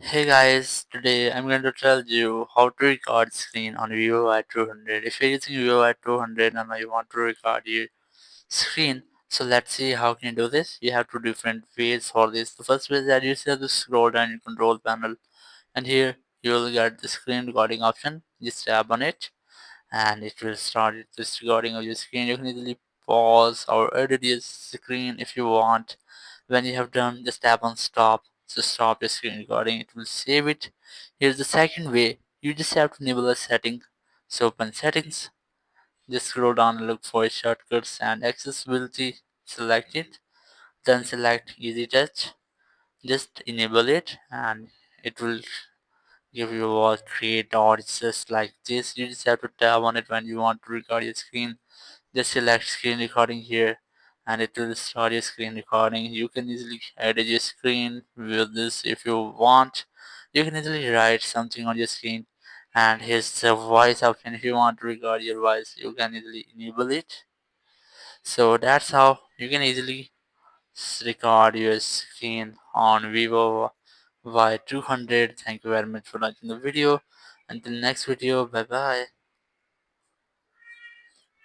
Hey guys, today I'm going to tell you how to record screen on Vivo Y200. If you're using Vivo Y200 and you want to record your screen, so let's see how can you do this. You have two different ways for this. The first way is that you have to scroll down your control panel, and here you will get the screen recording option. Just tap on it and it will start this recording of your screen. You can easily pause or edit your screen if you want. When you have done, just tap on stop to stop your screen recording. It will save it. Here's the second way. You just have to enable a setting. So open settings, just scroll down and look for shortcuts and accessibility. Select it, then select easy touch. Just enable it and it will give you a create or it's just like this. You just have to tap on it when you want to record your screen. Just select screen recording here and it will start your screen recording. You can easily edit your screen with this if you want. You can easily write something on your screen, and here's the voice option. If you want to record your voice, you can easily enable it. So that's how you can easily record your screen on Vivo Y200. Thank you very much for watching the video. Until next video, bye bye.